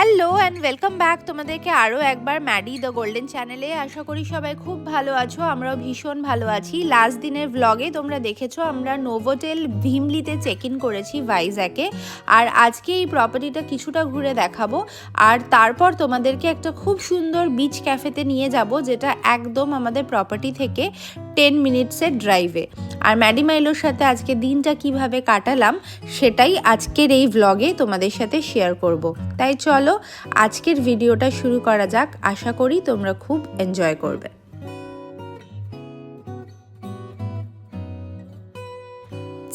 Hello and welcome back তোমাদেরকে আরও একবার ম্যাডি দ্য গোল্ডেন চ্যানেলে। আশা করি সবাই খুব ভালো আছো, আমরাও ভীষণ ভালো আছি। লাস্ট দিনের ব্লগে তোমরা দেখেছো আমরা নোভোটেল ভিমলিতে চেক ইন করেছি ভাইজ্যাকে, আর আজকে এই প্রপার্টিটা কিছুটা ঘুরে দেখাবো, আর তারপর তোমাদেরকে একটা খুব সুন্দর বিচ ক্যাফেতে নিয়ে যাব, যেটা একদম আমাদের প্রপার্টি থেকে 10 মিনিটসের ড্রাইভে। আর ম্যাডি মাইলোর সাথে আজকে দিনটা কিভাবে কাটালাম সেটাই আজকের এই ব্লগে তোমাদের সাথে শেয়ার করব। তাই চলো আজকের ভিডিওটা শুরু করা যাক। আশা করি তোমরা খুব এনজয় করবে।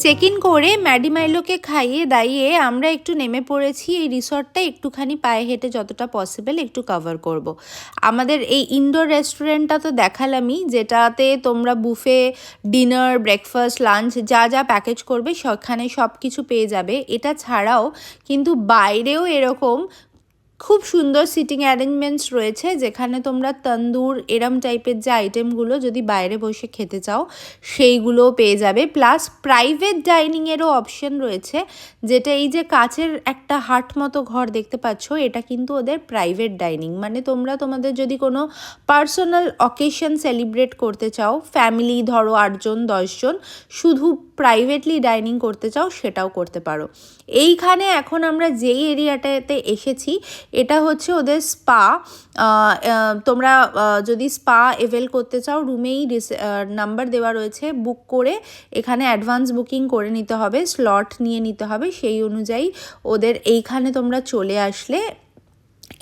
চেক ইন করে ম্যাডি মাইলোকে খাইয়ে দাইয়ে আমরা একটু নেমে পড়েছি এই রিসর্টটা একটুখানি পায়ে হেঁটে যতটা পসিবল একটু কভার করব। আমাদের এই ইনডোর রেস্টুরেন্টটা তো দেখালামই, যেটাতে তোমরা বুফে, ডিনার, ব্রেকফাস্ট, লাঞ্চ যা যা প্যাকেজ করবে সেখানে সব কিছু পেয়ে যাবে। এটা ছাড়াও কিন্তু বাইরেও এরকম খুব সুন্দর সিটিং অ্যারেঞ্জমেন্টস রয়েছে, যেখানে তোমরা তন্দুর এরম টাইপের যে আইটেমগুলো যদি বাইরে বসে খেতে চাও সেইগুলোও পেয়ে যাবে। প্লাস প্রাইভেট ডাইনিংয়েরও অপশন রয়েছে, যেটা এই যে কাচের একটা হাট মতো ঘর দেখতে পাচ্ছ, এটা কিন্তু ওদের প্রাইভেট ডাইনিং। মানে তোমরা তোমাদের যদি কোনো পার্সোনাল অকেশন সেলিব্রেট করতে চাও, ফ্যামিলি ধরো 8 জন 10 জন, শুধু প্রাইভেটলি ডাইনিং করতে চাও সেটাও করতে পারো। এইখানে এখন আমরা যেই এরিয়াটাতে এসেছি এটা হচ্ছে ওদের স্পা। তোমরা যদি স্পা এভেল করতে চাও রুমেই নাম্বার দেওয়া রয়েছে, বুক করে এখানে অ্যাডভান্স বুকিং করে নিতে হবে, স্লট নিয়ে নিতে হবে। সেই অনুযায়ী ওদের এইখানে তোমরা চলে আসলে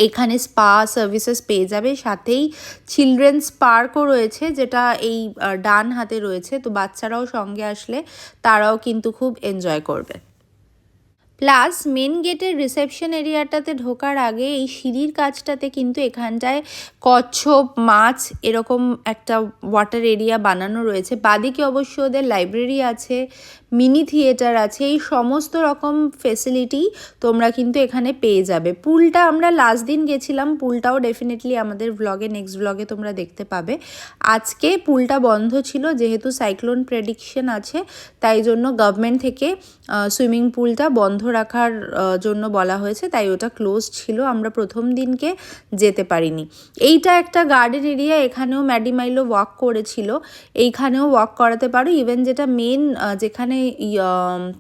এখানে স্পা সার্ভিসেস পেয়ে যাবে। সাথেই চিলড্রেন্স পার্কও রয়েছে, যেটা এই ডান হাতে রয়েছে। তো বাচ্চারাও সঙ্গে আসলে তারাও কিন্তু খুব এনজয় করবে। প্লাস মেন গেটের রিসেপশন এরিয়াটাতে ঢোকার আগে এই সিঁড়ির কাছটাতে কিন্তু এখানটায় কচ্ছপ, মাছ এরকম একটা ওয়াটার এরিয়া বানানো রয়েছে। বাদিকে অবশ্য ওদের লাইব্রেরি আছে, মিনি থিয়েটার আছে, এই সমস্ত রকম ফেসিলিটি তোমরা কিন্তু এখানে পেয়ে যাবে। পুলটা আমরা লাস্ট দিন গেছিলাম, পুলটাও ডেফিনেটলি আমাদের ব্লগে নেক্সট ব্লগে তোমরা দেখতে পাবে। আজকে পুলটা বন্ধ ছিল, যেহেতু সাইক্লোন প্রেডিকশন আছে, তাই জন্য গভর্নমেন্ট থেকে সুইমিং পুলটা বন্ধ রাখার জন্য বলা হয়েছে, তাই ওটা ক্লোজ ছিল। আমরা প্রথম দিনকে যেতে পারিনি। এইটা একটা গার্ডেন এরিয়া, এখানেও ম্যাডি মাইলো ওয়াক করেছিল, এইখানেও ওয়াক করাতে পারো। ইভেন যেটা মেন যেখানে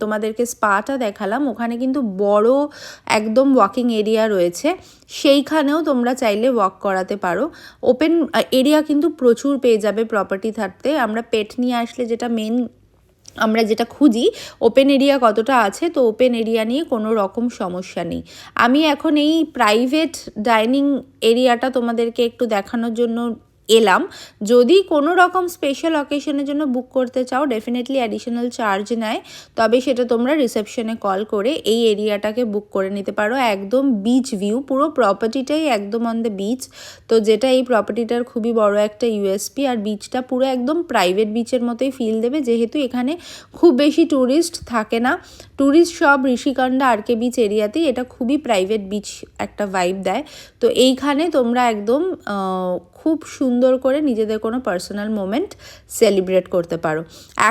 তোমাদেরকে স্পাটা দেখালাম, ওখানে কিন্তু বড় একদম ওয়াকিং এরিয়া রয়েছে, সেইখানেও তোমরা চাইলে ওয়াক করাতে পারো। ওপেন এরিয়া কিন্তু প্রচুর পেয়ে যাবে প্রপার্টি থাকতে। আমরা পেট নিয়ে আসলে যেটা মেন আমরা যেটা খুঁজি, ওপেন এরিয়া কতটা আছে, তো ওপেন এরিয়া নিয়ে কোনো রকম সমস্যা নেই। আমি এখন এই প্রাইভেট ডাইনিং এরিয়াটা তোমাদেরকে একটু দেখানোর জন্য এলাম। যদি কোনো রকম স্পেশাল অকেশনের জন্য বুক করতে চাও ডেফিনেটলি অ্যাডিশনাল চার্জ নেয়, তবে সেটা তোমরা রিসেপশনে কল করে এই এরিয়াটাকে বুক করে নিতে পারো। একদম বিচ ভিউ, পুরো প্রপার্টিটাই একদম অন দ্য বিচ। তো যেটা এই প্রপার্টিটার খুবই বড় একটা ইউএসপি, আর বিচটা পুরো একদম প্রাইভেট বিচের মতোই ফিল দেবে, যেহেতু এখানে খুব বেশি ট্যুরিস্ট থাকে না। ট্যুরিস্ট সব ঋষিকন্ডা আরকে বিচ এরিয়াতেই, এটা খুবই প্রাইভেট বিচ একটা ভাইব দেয়। তো এইখানে তোমরা একদম খুব সুন্দর করে নিজেদের কোনো পার্সোনাল মোমেন্ট সেলিব্রেট করতে পারো।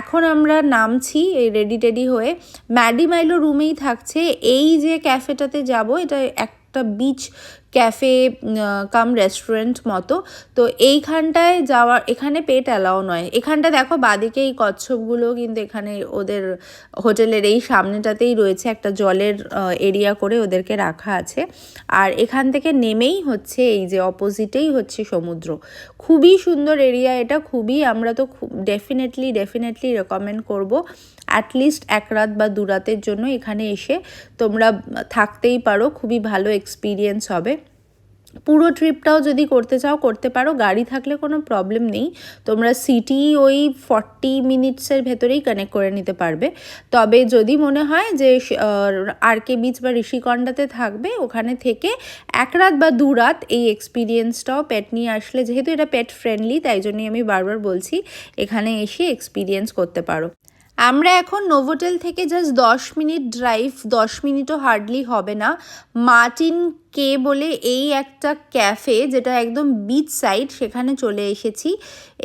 এখন আমরা নামছি এই রেডি টেডি হয়ে, ম্যাডি মাইলো রুমেই থাকছে। এই যে ক্যাফেটাতে যাব, এটা একটা বিচ ক্যাফে কাম রেস্টুরেন্ট মতো। তো এইখানটায় যাওয়ার, এখানে পেট অ্যালাও নয়। এখানটা দেখো বাদিকে এই কচ্ছপগুলো কিন্তু এখানে ওদের হোটেলের এই সামনেটাতেই রয়েছে, একটা জলের এরিয়া করে ওদেরকে রাখা আছে। আর এখান থেকে নেমেই হচ্ছে এই যে অপোজিটেই হচ্ছে সমুদ্র। খুবই সুন্দর এরিয়া এটা, খুবই। আমরা তো ডেফিনেটলি রেকমেন্ড করব অ্যাটলিস্ট 1 রাত বা 2 রাতের জন্য এখানে এসে তোমরা থাকতেই পারো, খুবই ভালো এক্সপিরিয়েন্স হবে। পুরো ট্রিপটাও যদি করতে চাও করতে পারো, গাড়ি থাকলে কোনো প্রবলেম নেই। তোমরা সিটি ওই 40 মিনিটসের ভেতরেই কানেক্ট করে নিতে পারবে। তবে যদি মনে হয় যে আরকে বিচ বা ঋষিকন্ডাতে থাকবে, ওখানে থেকে 1 রাত বা 2 রাত এই এক্সপিরিয়েন্সটাও পেট নিয়ে আসলে, যেহেতু এটা পেট ফ্রেন্ডলি, তাই জন্যই আমি বারবার বলছি এখানে এসে এক্সপিরিয়েন্স করতে পারো। আমরা এখন নোভোটেল থেকে জাস্ট 10 মিনিট ড্রাইভ, 10 মিনিটও হার্ডলি হবে না, মার্টিন কে বলে এই একটা ক্যাফে যেটা একদম বিচ সাইড, সেখানে চলে এসেছি।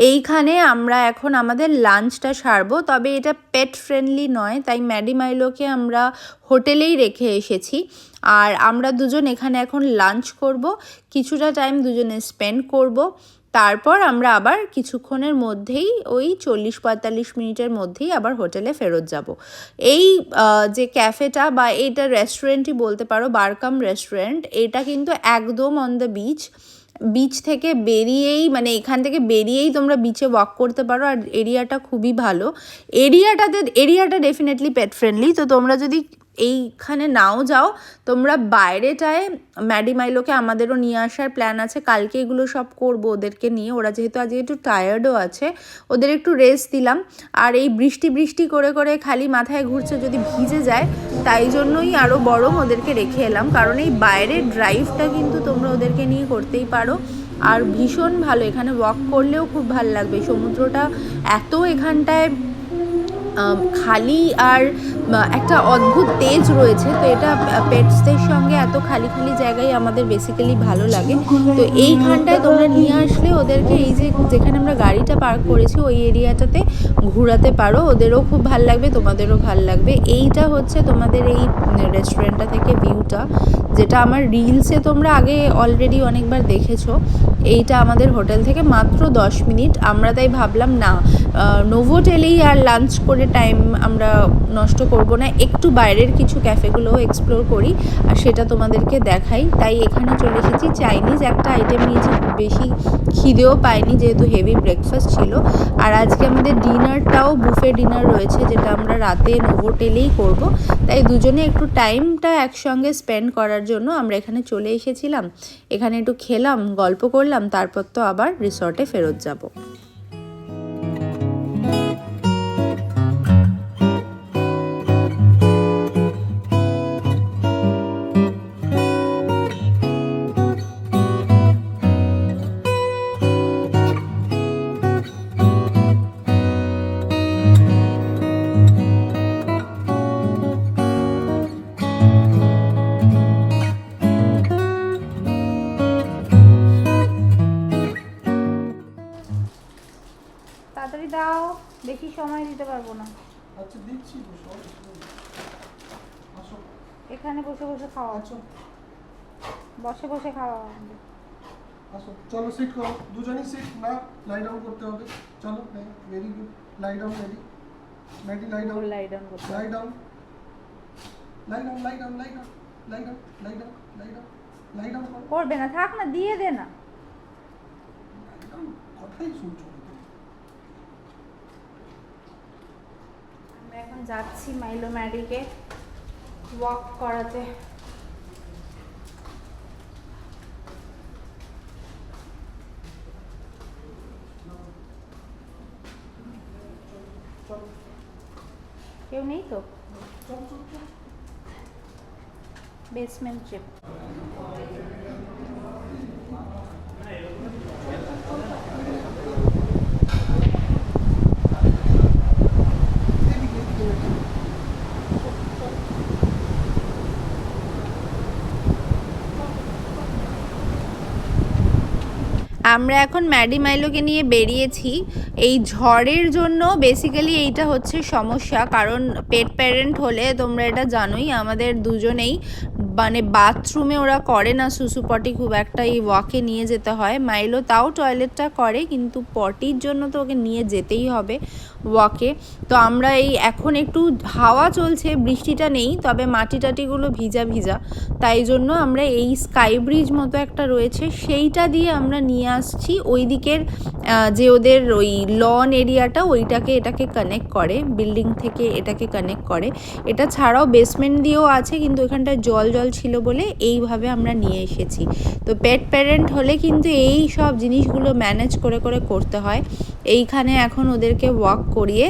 এইখানে আমরা এখন আমাদের লাঞ্চটা সারবো, তবে এটা পেট ফ্রেন্ডলি নয়, তাই ম্যাডি মাইলোকে আমরা হোটেলেই রেখে এসেছি। আর আমরা দুজন এখানে এখন লাঞ্চ করব, কিছুটা টাইম দুজনে স্পেন্ড করব, তারপর আমরা আবার কিছুক্ষণের মধ্যেই ওই 40-45 মিনিটের মধ্যেই আবার হোটেলে ফেরত যাব। এই যে ক্যাফেটা বা এইটা রেস্টুরেন্টই বলতে পারো, বারকাম রেস্টুরেন্ট, এটা কিন্তু একদম অন দ্য বিচ থেকে বেরিয়েই, মানে এখান থেকে বেরিয়েই তোমরা বিচে ওয়াক করতে পারো। আর এরিয়াটা খুবই ভালো, এরিয়াটা ডেফিনেটলি পেট ফ্রেন্ডলি। তো তোমরা যদি এইখানে নাও যাও, তোমরা বাইরেটায় ম্যাডি মাইলোকে আমাদেরও নিয়ে আসার প্ল্যান আছে, কালকে এগুলো সব করব ওদেরকে নিয়ে। ওরা যেহেতু আজকে একটু টায়ার্ডও আছে, ওদের একটু রেস্ট দিলাম। আর এই বৃষ্টি করে করে খালি মাথায় ঘুরছে, যদি ভিজে যায়, তাই জন্যই আরও বরং ওদেরকে রেখে এলাম, কারণ এই বাইরের ড্রাইভটা কিন্তু তোমরা ওদেরকে নিয়ে করতেই পারো। আর ভীষণ ভালো, এখানে ওয়াক করলেও খুব ভালো লাগবে। সমুদ্রটা এত এখানটায় খালি আর একটা অদ্ভুত তেজ রয়েছে, তো এটা পেটসদের সঙ্গে এত খালি জায়গায় আমাদের বেসিক্যালি ভালো লাগে। তো এইখানটায় তোমরা নিয়ে আসলে ওদেরকে এই যে যেখানে আমরা গাড়িটা পার্ক করেছি ওই এরিয়াটাতে ঘোরাতে পারো, ওদেরও খুব ভালো লাগবে, তোমাদেরও ভালো লাগবে। এইটা হচ্ছে তোমাদের এই রেস্টুরেন্টটা থেকে ভিউটা, যেটা আমার রিলসে তোমরা আগে অলরেডি অনেকবার দেখেছো। এইটা আমাদের হোটেল থেকে মাত্র 10 মিনিট। আমরা তাই ভাবলাম না, নোভোটেলেই আর লাঞ্চ করে টাইম আমরা নষ্ট করব না, একটু বাইরের কিছু ক্যাফেগুলোও এক্সপ্লোর করি আর সেটা তোমাদেরকে দেখাই। তাই এখানে চলে এসেছি। চাইনিজ একটা আইটেম নিয়েছি, বেশি খিদেও পাইনি যেহেতু হেভি ব্রেকফাস্ট ছিল। আর আজকে আমাদের ডিনারটাও বুফে ডিনার রয়েছে, যেটা আমরা রাতে নোভোটেলেই করব। তাই দুজনে একটু টাইমটা একসঙ্গে স্পেন্ড করার জন্য আমরা এখানে চলে এসেছিলাম। এখানে একটু খেলাম, গল্প করলাম, তারপর তো আবার রিসর্টে ফেরত যাব। তাড়াতাড়ি দাও, বেশি সময় দিতে পারবো না। আচ্ছা দিচ্ছি, এখানে বসে বসে খাওয়া, বসে বসে খাওয়া। আসো, চলো সিট করো, দুজনই সিট, না লাই ডাউন করতে হবে। চলো, very good, lie down, Maddy lie down, lie down করতে, lie down, lie down, lie down, lie down, lie down, lie down, lie down, lie down করবে না, থাক না, দিয়ে দে না। কথাই শুনছো। আমরা এখন যাচ্ছি মাইলো ম্যাডিকে ওয়াক করাতে। কেউ নেই তো, বেসমেন্ট ট্রিপ। আমরা এখন ম্যাডি মাইলোকে নিয়ে বেরিয়েছি। এই ঝড়ের জন্য বেসিক্যালি এইটা হচ্ছে সমস্যা, কারণ পেট প্যারেন্ট হলে তোমরা এটা জানোই, আমাদের দুজনেই মানে বাথরুমে ওরা করে না সুসু পটি খুব একটা, এই ওয়াকে নিয়ে যেতে হয়। মাইলো তাও টয়লেটটা করে, কিন্তু পটির জন্য তো ওকে নিয়ে যেতেই হবে ওয়াকে। তো আমরা এই এখন একটু হাওয়া চলছে, বৃষ্টিটা নেই, তবে মাটি টাটিগুলো ভিজা ভিজা, তাই জন্য আমরা এই স্কাই ব্রিজ মতো একটা রয়েছে সেইটা দিয়ে আমরা নিয়ে আসছি। ওই দিকের যে ওদের ওই লন এরিয়াটা, ওইটাকে এটাকে কানেক্ট করে, বিল্ডিং থেকে এটাকে কানেক্ট করে। এটা ছাড়াও বেসমেন্ট দিয়েও আছে, কিন্তু এখানটায় জল ছিল বলে এইভাবে আমরা নিয়ে এসেছি। তো পেট প্যারেন্ট হলে কিন্তু এই সব জিনিসগুলো ম্যানেজ করে করতে হয়। এইখানে এখন ওদেরকে ওয়াক করিয়ে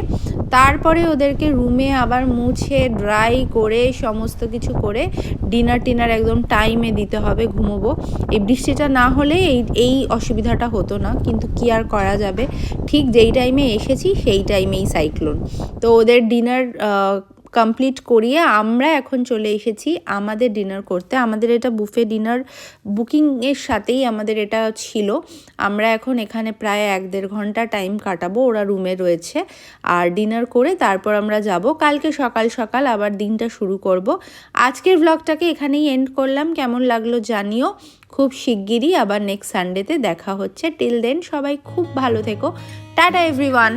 তারপরে ওদেরকে রুমে আবার মুছে ড্রাই করে সমস্ত কিছু করে ডিনার টিনার একদম টাইমে দিতে হবে, ঘুমোবো। এই বৃষ্টিটা না হলে এই অসুবিধাটা হতো না, কিন্তু কি আর করা যাবে, ঠিক যেই টাইমে এসেছি সেই টাইমেই সাইক্লোন। তো ওদের ডিনার কমপ্লিট করিয়ে আমরা এখন চলে এসেছি আমাদের ডিনার করতে। আমাদের এটা বুফে ডিনার বুকিংয়ের সাথেই আমাদের এটা ছিল। আমরা এখন এখানে প্রায় 1-1.5 ঘন্টা টাইম কাটাবো, ওরা রুমে রয়েছে। আর ডিনার করে তারপর আমরা যাব কালকে সকাল সকাল আবার দিনটা শুরু করব। আজকের ব্লগটাকে এখানেই এন্ড করলাম। কেমন লাগলো জানিও। খুব শিগগিরই আবার নেক্সট সানডেতে দেখা হচ্ছে। টিল দেন সবাই খুব ভালো থেকো। Tata everyone.